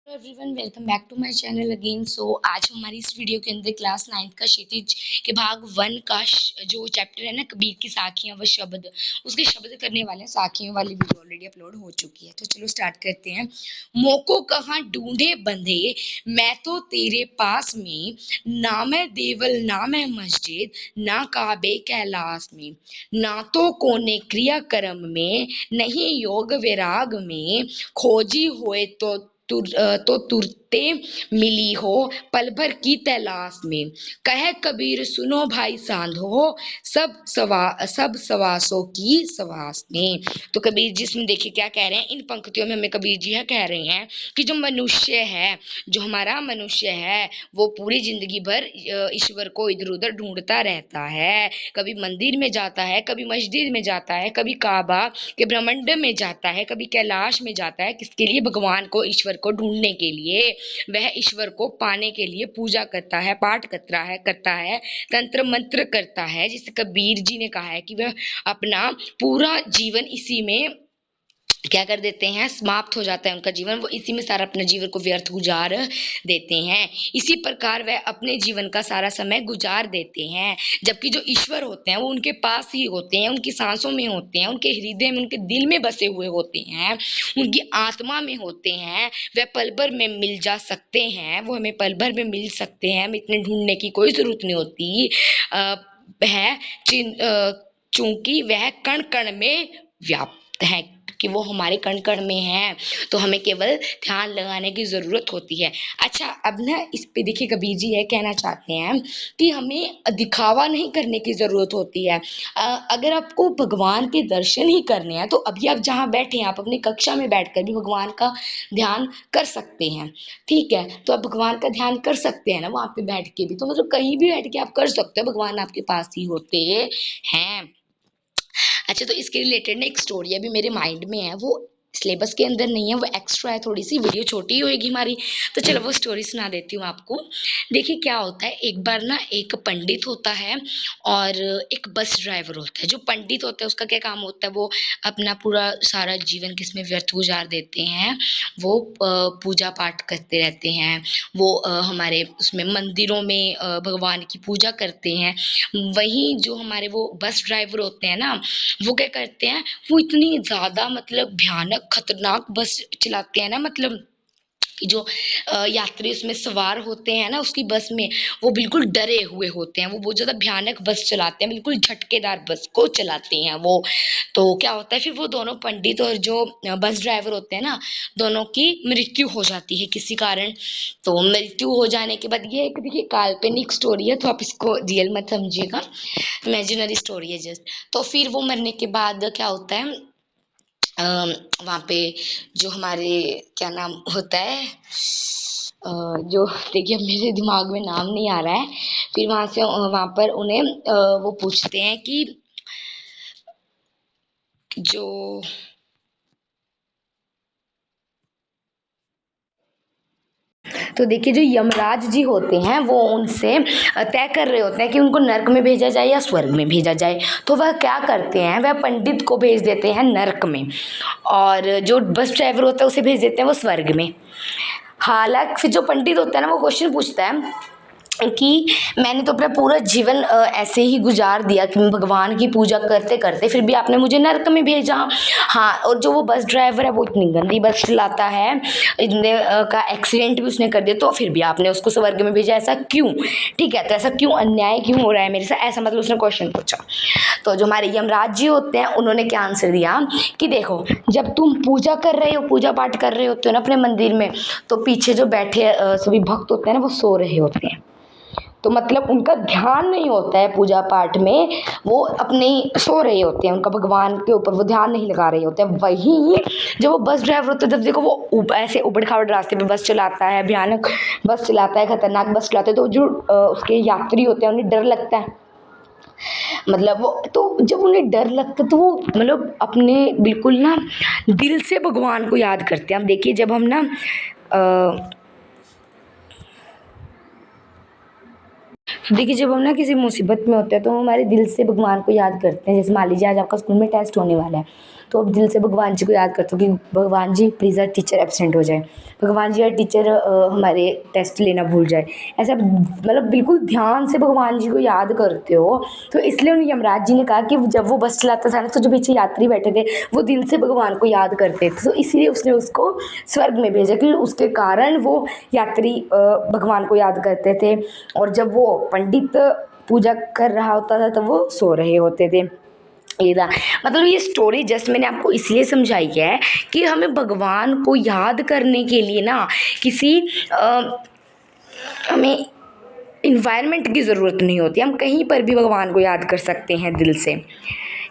Everyone welcome back to my channel again. आज हमारी इस वीडियो के अंदर क्लास 9th का क्षितिज के भाग 1 का जो चैप्टर है ना, कबीर की साखियां व शब्द, उसके शब्द करने वाले हैं। साखियों वाली वीडियो ऑलरेडी अपलोड हो चुकी है, तो चलो स्टार्ट करते हैं। मोको कहाँ ढूंढे बंधे, मैं तो तेरे पास में, ना मैं देवल ना मैं मस्जिद, ना काबे कैलाश में, ना तो कोने क्रिया कर्म में, नहीं योग विराग में, खोजी होए तो तुरते मिली हो पल भर की तलाश में। कहे कबीर सुनो भाई सांधो, सब सवासों की सवास में। तो कबीर जी इसमें देखिए क्या कह रहे हैं। इन पंक्तियों में हमें कबीर जी कह रहे हैं कि जो मनुष्य है, जो हमारा मनुष्य है, वो पूरी जिंदगी भर ईश्वर को इधर उधर ढूंढता रहता है। कभी मंदिर में जाता है, कभी मस्जिद में जाता है, कभी काबा के ब्रह्मांड में जाता है, कभी कैलाश में जाता है। किसके लिए? भगवान को, ईश्वर को ढूंढने के लिए। वह ईश्वर को पाने के लिए पूजा करता है, पाठ करता है, तंत्र मंत्र करता है। जिसे कबीर जी ने कहा है कि वह अपना पूरा जीवन इसी में क्या कर देते हैं, समाप्त हो जाता है उनका जीवन। वो इसी में सारा अपने जीवन को व्यर्थ गुजार देते हैं। इसी प्रकार वह अपने जीवन का सारा समय गुजार देते हैं। जबकि जो ईश्वर होते हैं वो उनके पास ही होते हैं, उनकी सांसों में होते हैं, उनके हृदय में, उनके दिल में बसे हुए होते हैं, उनकी आत्मा में होते हैं। वह पल भर में मिल जा सकते हैं, वो हमें पल भर में मिल सकते हैं, हमें इतने ढूंढने की कोई जरूरत नहीं होती है। चूंकि वह कण कण में व्याप्त है, कि वो हमारे कण कण में है, तो हमें केवल ध्यान लगाने की जरूरत होती है। अच्छा, अब ना इस पे देखिए कबीर जी ये कहना चाहते हैं कि हमें दिखावा नहीं करने की जरूरत होती है। अगर आपको भगवान के दर्शन ही करने हैं तो अभी आप जहाँ बैठे हैं, आप अपनी कक्षा में बैठकर भी भगवान का ध्यान कर सकते हैं। ठीक है, तो आप भगवान का ध्यान कर सकते हैं ना वहां पे बैठ के भी, तो मतलब कहीं भी बैठ के आप कर सकते हो, भगवान आपके पास ही होते हैं। अच्छा, तो इसके रिलेटेड ना एक स्टोरी अभी मेरे माइंड में है, वो सिलेबस के अंदर नहीं है, वो एक्स्ट्रा है, थोड़ी सी वीडियो छोटी होगी हमारी, तो चलो वो स्टोरी सुना देती हूँ आपको। देखिए क्या होता है, एक बार ना एक पंडित होता है और एक बस ड्राइवर होता है। जो पंडित होता है उसका क्या काम होता है, वो अपना पूरा सारा जीवन किसमें व्यर्थ गुजार देते हैं, वो पूजा पाठ करते रहते हैं। वो हमारे उसमें मंदिरों में भगवान की पूजा करते हैं। वहीं जो हमारे वो बस ड्राइवर होते हैं ना, वो क्या करते हैं, वो इतनी ज्यादा मतलब भयानक खतरनाक बस चलाते हैं ना, मतलब कि जो यात्री उसमें सवार होते हैं ना उसकी बस में, वो बिल्कुल डरे हुए होते हैं। वो बहुत ज्यादा भयानक बस चलाते हैं, बिल्कुल झटकेदार बस को चलाते हैं वो। तो क्या होता है फिर, वो दोनों पंडित और जो बस ड्राइवर होते हैं ना, दोनों की मृत्यु हो जाती है किसी कारण। तो मृत्यु हो जाने के बाद, ये एक देखिए काल्पनिक स्टोरी है, तो आप इसको रियल मत समझिएगा, इमेजिनरी स्टोरी है जस्ट। तो फिर वो मरने के बाद क्या होता है, वहाँ पे जो हमारे क्या नाम होता है, जो देखिए अब मेरे दिमाग में नाम नहीं आ रहा है। फिर वहां से वहां पर उन्हें वो पूछते हैं कि जो तो देखिए जो यमराज जी होते हैं वो उनसे तय कर रहे होते हैं कि उनको नर्क में भेजा जाए या स्वर्ग में भेजा जाए। तो वह क्या करते हैं, वह पंडित को भेज देते हैं नर्क में, और जो बस ड्राइवर होता है उसे भेज देते हैं वो स्वर्ग में। हालांकि फिर जो पंडित होता है ना, वो क्वेश्चन पूछता है कि मैंने तो अपना पूरा जीवन ऐसे ही गुजार दिया कि मैं भगवान की पूजा करते करते, फिर भी आपने मुझे नर्क में भेजा। हाँ, और जो वो बस ड्राइवर है वो इतनी गंदी बस चलाता है, इतने का एक्सीडेंट भी उसने कर दिया, तो फिर भी आपने उसको स्वर्ग में भेजा, ऐसा क्यों? ठीक है, तो ऐसा क्यों, अन्याय क्यों हो रहा है मेरे साथ, ऐसा मतलब उसने क्वेश्चन पूछा। तो जो हमारे यमराज जी होते हैं उन्होंने क्या आंसर दिया कि देखो, जब तुम पूजा कर रहे हो, पूजा पाठ कर रहे होते हो ना अपने मंदिर में, तो पीछे जो बैठे सभी भक्त होते हैं ना, वो सो रहे होते हैं। तो मतलब उनका ध्यान नहीं होता है पूजा पाठ में, वो अपने सो रहे होते हैं, उनका भगवान के ऊपर वो ध्यान नहीं लगा रहे होते हैं। वहीं जब वो बस ड्राइवर होता है, जब देखो वो ऐसे उबड़ खाबड़ रास्ते पे बस चलाता है, भयानक बस चलाता है, खतरनाक बस चलाता है, तो जो उसके यात्री होते हैं उन्हें डर लगता है। मतलब वो तो जब उन्हें डर लगता है तो वो मतलब अपने बिल्कुल ना दिल से भगवान को याद करते हैं। अब देखिए जब हम ना देखिए, जब हम ना किसी मुसीबत में होते हैं तो हम हमारे दिल से भगवान को याद करते हैं। जैसे मान लीजिए आज आपका स्कूल में टेस्ट होने वाला है, तो आप दिल से भगवान जी को याद करते हो कि भगवान जी प्लीज़ यार टीचर एब्सेंट हो जाए, भगवान जी यार टीचर हमारे टेस्ट लेना भूल जाए। ऐसा मतलब बिल्कुल ध्यान से भगवान जी को याद करते हो। तो इसलिए उन्हें यमराज जी ने कहा कि जब वो बस चलाता था ना, तो जो पीछे यात्री बैठे थे वो दिल से भगवान को याद करते थे, तो इसीलिए उसने उसको स्वर्ग में भेजा कि उसके कारण वो यात्री भगवान को याद करते थे। और जब वो पंडित पूजा कर रहा होता था तो वो सो रहे होते थे। ये था, मतलब ये स्टोरी जस्ट मैंने आपको इसलिए समझाई है कि हमें भगवान को याद करने के लिए ना किसी हमें इन्वायरमेंट की ज़रूरत नहीं होती, हम कहीं पर भी भगवान को याद कर सकते हैं दिल से।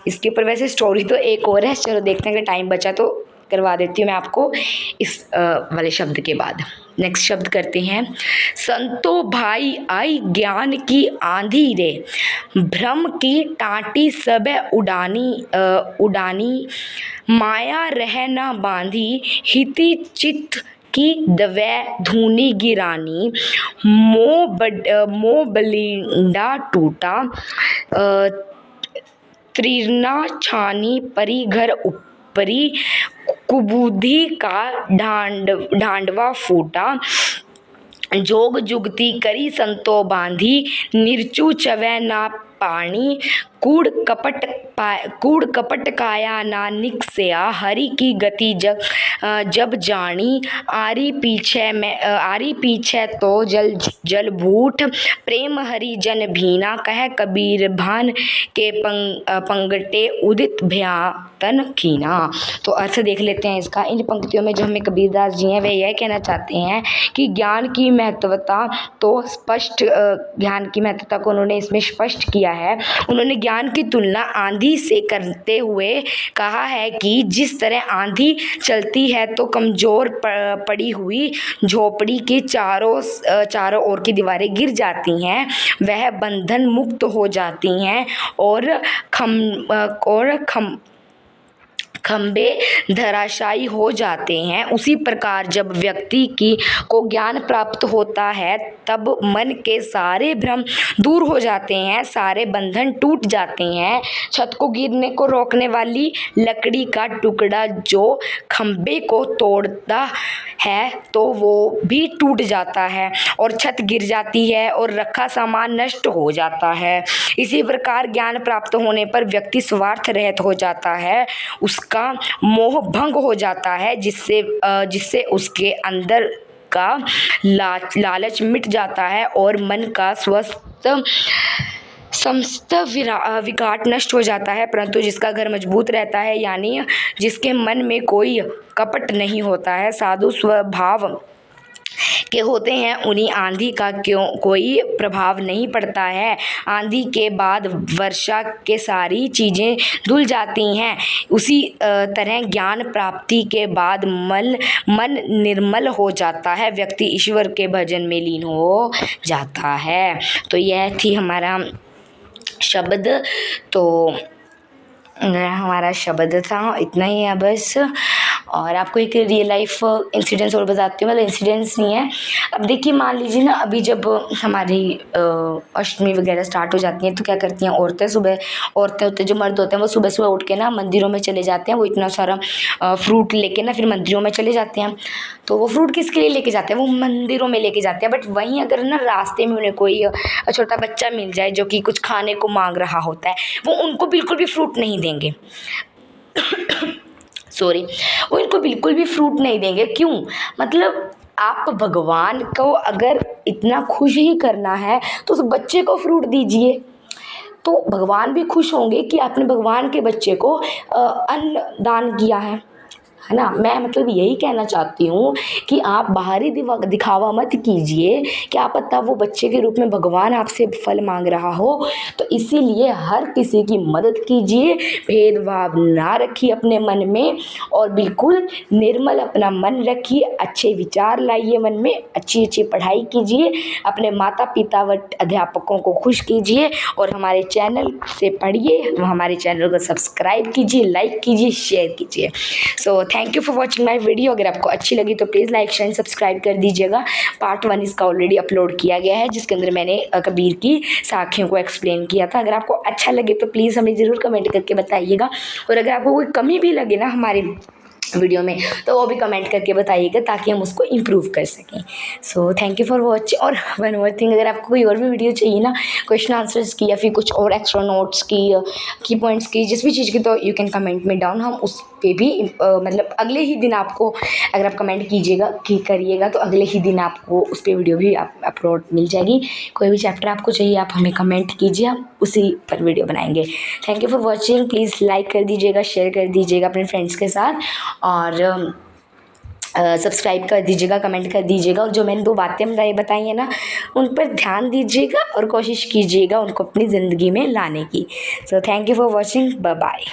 इसके ऊपर वैसे स्टोरी तो एक और है, चलो देखते हैं, अगर टाइम बचा तो करवा देती हूँ मैं आपको इस वाले शब्द के बाद। नेक्स्ट शब्द करते हैं, संतो भाई आई ज्ञान की आंधी रे, भ्रम की टाटी सब उडानी, माया रह न बांधी, हिति चित्त की दवै धूनी गिरानी, मोह बलिंडा टूटा, त्रिरना छानी परी घर ऊपरी, कुबूधी का ढांडवा फूटा, जोग जुगती करी संतो बांधी, निरचू चवै ना पानी, कूड़ कपट काया ना निकसया, हरि की गति जब जानी, आरी पीछे तो जल भूठ, प्रेम हरि जन भीना, कह कबीर भान के पंगटे उदित भयातन कीना। तो अर्थ देख लेते हैं इसका। इन पंक्तियों में जो हमें कबीरदास जी हैं वे यह कहना चाहते हैं कि ज्ञान की महत्वता को उन्होंने इसमें स्पष्ट किया है। उन्होंने ज्ञान की तुलना आंधी से करते हुए कहा है कि जिस तरह आंधी चलती है तो कमजोर पड़ी हुई झोपड़ी के चारों ओर की दीवारें गिर जाती हैं, वह बंधन मुक्त हो जाती हैं और खंबे धराशायी हो जाते हैं। उसी प्रकार जब व्यक्ति को ज्ञान प्राप्त होता है तब मन के सारे भ्रम दूर हो जाते हैं, सारे बंधन टूट जाते हैं। छत को गिरने को रोकने वाली लकड़ी का टुकड़ा जो खंबे को तोड़ता है तो वो भी टूट जाता है और छत गिर जाती है और रखा सामान नष्ट हो जाता है। इसी प्रकार ज्ञान प्राप्त होने पर व्यक्ति स्वार्थ रहित हो जाता है, उसका मोह भंग हो जाता है, जिससे उसके अंदर का लालच मिट जाता है और मन का समस्त विकार नष्ट हो जाता है। परंतु जिसका घर मजबूत रहता है, यानी जिसके मन में कोई कपट नहीं होता है, साधु स्वभाव के होते हैं, उन्हीं आंधी का कोई प्रभाव नहीं पड़ता है। आंधी के बाद वर्षा के सारी चीज़ें धुल जाती हैं। उसी तरह ज्ञान प्राप्ति के बाद मन निर्मल हो जाता है, व्यक्ति ईश्वर के भजन में लीन हो जाता है। तो यह थी हमारा शब्द, तो हमारा शब्द था, इतना ही है बस। और आपको एक रियल लाइफ इंसिडेंस और बताती हूँ, मतलब इंसिडेंस नहीं है। अब देखिए, मान लीजिए ना, अभी जब हमारी अष्टमी वगैरह स्टार्ट हो जाती हैं तो क्या करती हैं औरतें होते जो मर्द होते हैं वो सुबह सुबह उठ के ना मंदिरों में चले जाते हैं। वो इतना सारा फ्रूट लेके ना फिर मंदिरों में चले जाते हैं। तो वो फ्रूट किसके लिए लेके जाते हैं? वो मंदिरों में लेके जाते हैं। बट वहीं अगर ना रास्ते में उन्हें कोई छोटा बच्चा मिल जाए जो कि कुछ खाने को मांग रहा होता है, वो उनको बिल्कुल भी फ्रूट नहीं देंगे। वो इनको बिल्कुल भी फ्रूट नहीं देंगे। क्यों? मतलब आप भगवान को अगर इतना खुश ही करना है तो उस बच्चे को फ्रूट दीजिए, तो भगवान भी खुश होंगे कि आपने भगवान के बच्चे को अन्न दान किया है ना। मैं मतलब यही कहना चाहती हूँ कि आप बाहरी दिखावा मत कीजिए, क्या पता वो बच्चे के रूप में भगवान आपसे फल मांग रहा हो। तो इसीलिए हर किसी की मदद कीजिए, भेदभाव ना रखिए अपने मन में, और बिल्कुल निर्मल अपना मन रखिए, अच्छे विचार लाइए मन में, अच्छी अच्छी पढ़ाई कीजिए, अपने माता पिता व अध्यापकों को खुश कीजिए, और हमारे चैनल से पढ़िए, हमारे चैनल को सब्सक्राइब कीजिए, लाइक कीजिए, शेयर कीजिए। सो thank you for watching my video. अगर आपको अच्छी लगी तो प्लीज़ लाइक शेयर सब्सक्राइब कर दीजिएगा। पार्ट 1 इसका ऑलरेडी अपलोड किया गया है, जिसके अंदर मैंने कबीर की साखियों को एक्सप्लेन किया था। अगर आपको अच्छा लगे तो प्लीज़ हमें ज़रूर कमेंट करके बताइएगा, और अगर आपको कोई कमी भी लगे ना हमारी वीडियो में तो वो भी कमेंट करके बताइएगा, ताकि हम उसको इम्प्रूव कर सकें। सो थैंक यू फॉर वॉचिंग। और वन मोर थिंग, अगर आपको कोई और भी वीडियो चाहिए ना क्वेश्चन आंसर्स की, या फिर कुछ और एक्स्ट्रा नोट्स की पॉइंट्स की, जिस भी चीज़ की, तो यू कैन कमेंट में डाउन। हम उस पे भी मतलब अगले ही दिन आपको, अगर आप कमेंट करिएगा तो अगले ही दिन आपको उस पर वीडियो भी अपलोड मिल जाएगी। कोई भी चैप्टर आपको चाहिए आप हमें कमेंट कीजिए, हम उसी पर वीडियो बनाएंगे। Thank you for watching. Please like कर दीजिएगा, शेयर कर दीजिएगा अपने फ्रेंड्स के साथ, और सब्सक्राइब कर दीजिएगा, कमेंट कर दीजिएगा। और जो मैंने 2 बातें बताई हैं ना, उन पर ध्यान दीजिएगा और कोशिश कीजिएगा उनको अपनी ज़िंदगी में लाने की। So thank you for watching, bye bye.